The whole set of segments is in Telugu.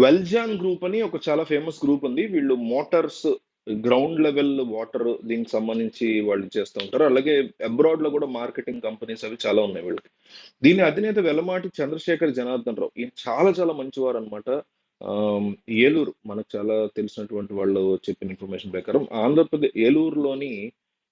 వెల్జాన్ గ్రూప్ అని ఒక చాలా ఫేమస్ గ్రూప్ ఉంది. వీళ్ళు మోటార్స్, గ్రౌండ్ లెవెల్ వాటర్ దీనికి సంబంధించి వాళ్ళు చేస్తూ ఉంటారు. అలాగే అబ్రాడ్ లో కూడా మార్కెటింగ్ కంపెనీస్ అవి చాలా ఉన్నాయి వీళ్ళకి. దీని అధినేత వెలమాటి చంద్రశేఖర్ జనార్దన్ రావు. ఈయన చాలా చాలా మంచివారు అనమాట. ఏలూరు మనకు చాలా తెలిసినటువంటి వాళ్ళు చెప్పిన ఇన్ఫర్మేషన్ ప్రకారం ఆంధ్రప్రదేశ్ ఏలూరులోని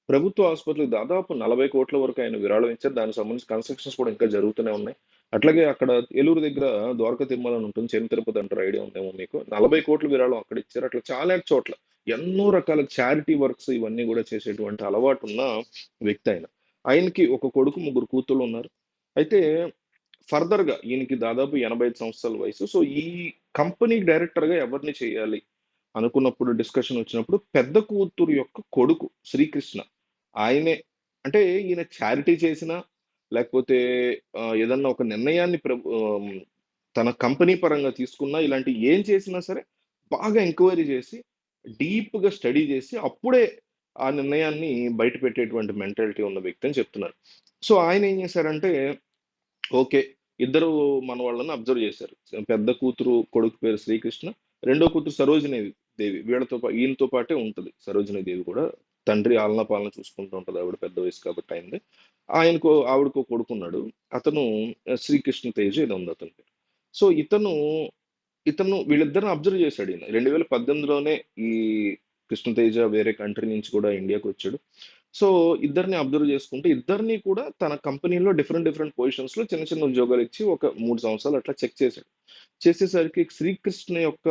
ప్రభుత్వ ఆసుపత్రికి దాదాపు 40 కోట్ల వరకు ఆయన విరాళం ఇచ్చారు. దానికి సంబంధించి కన్స్ట్రక్షన్స్ కూడా ఇంకా జరుగుతూనే ఉన్నాయి. అట్లాగే అక్కడ ఏలూరు దగ్గర ద్వారకా తిరుమల అని ఉంటుంది. చెన్ తిరుపతి అంటారు, ఐడియా ఉందేమో మీకు. 40 కోట్ల విరాళం అక్కడ ఇచ్చారు. అట్లా చాలా చోట్ల ఎన్నో రకాల చారిటీ వర్క్స్ ఇవన్నీ కూడా చేసేటువంటి అలవాటు ఉన్న వ్యక్తి ఆయన. ఆయనకి ఒక కొడుకు, ముగ్గురు కూతుళ్ళు ఉన్నారు. అయితే ఫర్దర్ గా ఈయనకి దాదాపు 85 సంవత్సరాల వయసు. సో ఈ కంపెనీ డైరెక్టర్ గా ఎవరిని చేయాలి అనుకున్నప్పుడు, డిస్కషన్ వచ్చినప్పుడు పెద్ద కూతురు యొక్క కొడుకు శ్రీకృష్ణ ఆయనే. అంటే ఈయన చారిటీ చేసినా లేకపోతే ఏదన్నా ఒక నిర్ణయాన్ని తన కంపెనీ పరంగా తీసుకున్నా, ఇలాంటి ఏం చేసినా సరే బాగా ఎంక్వైరీ చేసి డీప్ గా స్టడీ చేసి అప్పుడే ఆ నిర్ణయాన్ని బయట పెట్టేటువంటి మెంటాలిటీ ఉన్న వ్యక్తి అని చెప్తున్నారు. సో ఆయన ఏం చేశారంటే, ఓకే, ఇద్దరు మన వాళ్ళని అబ్జర్వ్ చేశారు. పెద్ద కూతురు కొడుకు పేరు శ్రీకృష్ణ, రెండో కూతురు సరోజిని దేవి. వీళ్ళతో ఈయనతో పాటే ఉంటుంది సరోజిని దేవి కూడా. తండ్రి ఆలనా పాలన చూసుకుంటూ ఉంటుంది, ఆవిడ పెద్ద వయసు కాబట్టి అయింది. ఆవిడకో కొడుకున్నాడు. అతను శ్రీకృష్ణ తేజ్ ఏదో ఉంది అతని పేరు. సో ఇతను ఇతను వీళ్ళిద్దరిని అబ్జర్వ్ చేశాడు ఈయన. 2018లోనే ఈ కృష్ణతేజ వేరే కంట్రీ నుంచి కూడా ఇండియాకి వచ్చాడు. సో ఇద్దరిని అబ్జర్వ్ చేసుకుంటే ఇద్దరిని కూడా తన కంపెనీలో డిఫరెంట్ డిఫరెంట్ పొజిషన్స్ లో చిన్న చిన్న ఉద్యోగాలు ఇచ్చి ఒక 3 సంవత్సరాలు అట్లా చెక్ చేశాడు. చేసేసరికి శ్రీకృష్ణ యొక్క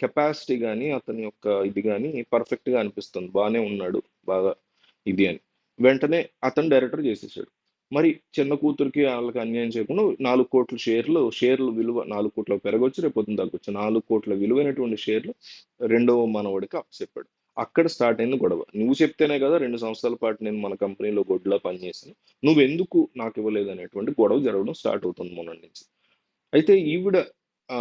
కెపాసిటీ కానీ అతని యొక్క ఇది కానీ పర్ఫెక్ట్ గా అనిపిస్తుంది, బాగానే ఉన్నాడు బాగా ఇది అని. వెంటనే అతను డైరెక్టర్ చేసేసాడు. మరి చిన్న కూతురికి వాళ్ళకి అన్యాయం చేయకుండా 4 కోట్ల షేర్లు విలువ 4 కోట్లకు పెరగొచ్చు, రేపు పొద్దున తగ్గొచ్చు. 4 కోట్ల విలువైనటువంటి షేర్లు రెండవ మనవడికి అప్పచెప్పాడు. అక్కడ స్టార్ట్ అయింది గొడవ. నువ్వు చెప్తేనే కదా 2 సంవత్సరాల పాటు నేను మన కంపెనీలో గొడ్లా పనిచేశాను, నువ్వెందుకు నాకు ఇవ్వలేదు అనేటువంటి గొడవ జరగడం స్టార్ట్ అవుతుంది మొన్నటి నుంచి. అయితే ఈవిడ ఆ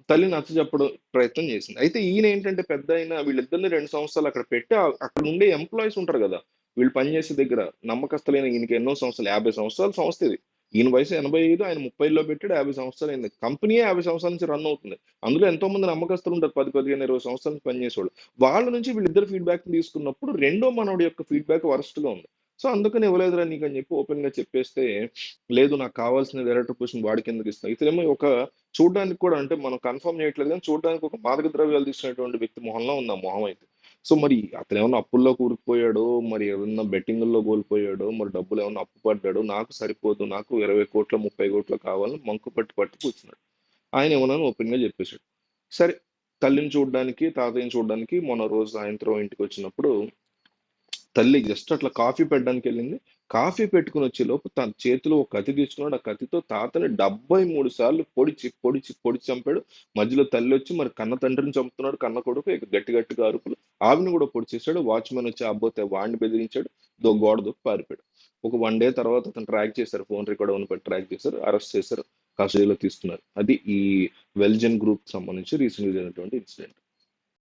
తల్లి నచ్చ చెప్పడం ప్రయత్నం చేసింది. అయితే ఈయన ఏంటంటే పెద్ద అయినా వీళ్ళిద్దరిని 2 సంవత్సరాలు అక్కడ పెట్టి అక్కడ ఉండే ఎంప్లాయీస్ ఉంటారు కదా, వీళ్ళు పనిచేసే దగ్గర నమ్మకస్తులైన, ఈయనకి ఎన్నో సంవత్సరాలు, 50 సంవత్సరాల సంస్థ ఇది. ఈయన వయసు 85, ఆయన 30లో పెట్టాడు. 50 సంవత్సరాలు అయింది. కంపెనీయే 50 సంవత్సరాల నుంచి రన్ అవుతుంది. అందులో ఎంతో మంది నమ్మకస్తులు ఉంటారు, 10, 15, 20 సంవత్సరాల నుంచి పనిచేసేవాళ్ళు. వాళ్ళ నుంచి వీళ్ళిద్దరు ఫీడ్బ్యాక్ తీసుకున్నప్పుడు రెండో మనవడి యొక్క ఫీడ్బ్యాక్ వరస్ట్ గా ఉంది. సో అందుకని ఇవ్వలేదురా నీకు అని చెప్పి ఓపెన్ గా చెప్పేస్తే, లేదు నాకు కావాల్సిన డైరెక్టర్ పొజిషన్ వాడికి ఎందుకు ఇస్తాం. ఇతనేమో ఒక చూడడానికి కూడా, అంటే మనం కన్ఫర్మ్ చేయట్లేదు కానీ చూడడానికి ఒక మాదక ద్రవ్యాలు తీసుకునేటువంటి వ్యక్తి మొహంలో ఉంది ఆ మొహం అయితే. సో మరి అతను ఏమన్నా అప్పుల్లో కూరుకుపోయాడో, మరి ఏమన్నా బెట్టింగుల్లో కోల్పోయాడో, మరి డబ్బులు ఏమన్నా అప్పు పడ్డాడో, నాకు సరిపోదు, నాకు 20 కోట్ల 30 కోట్ల కావాలని మంకు పట్టి కూర్చున్నాడు. ఆయన ఏమన్నా ఓపెన్ గా చెప్పేశాడు. సరే, తల్లిని చూడడానికి తాతయ్యని చూడడానికి మొన్న రోజు సాయంత్రం ఇంటికి వచ్చినప్పుడు తల్లి జస్ట్ అట్లా కాఫీ పెట్టడానికి వెళ్ళింది. కాఫీ పెట్టుకుని వచ్చే లోపు తన చేతిలో ఒక కత్తి తీసుకున్నాడు. ఆ కత్తితో తాతని 73 సార్లు పొడిచి చంపాడు. మధ్యలో తల్లి వచ్చి మరి కన్న తండ్రిని చంపుతున్నాడు, కన్న కొడుకు ఇక గట్టి గట్టిగా అరుపులు. ఆవిని కూడా పొడిచేశాడు. వాచ్మెన్ వచ్చి అబ్బోతే వాడిని బెదిరించాడు. గోడ దూకి పారిపోయాడు. ఒక 1 డే తర్వాత అతను ట్రాక్ చేశారు, ఫోన్ రికార్డ్ అవును పెట్టి ట్రాక్ చేశారు, అరెస్ట్ చేశారు, కస్టడీలో తీసుకున్నారు. అది ఈ వెల్జన్ గ్రూప్ సంబంధించి రీసెంట్ జరిగినటువంటి ఇన్సిడెంట్.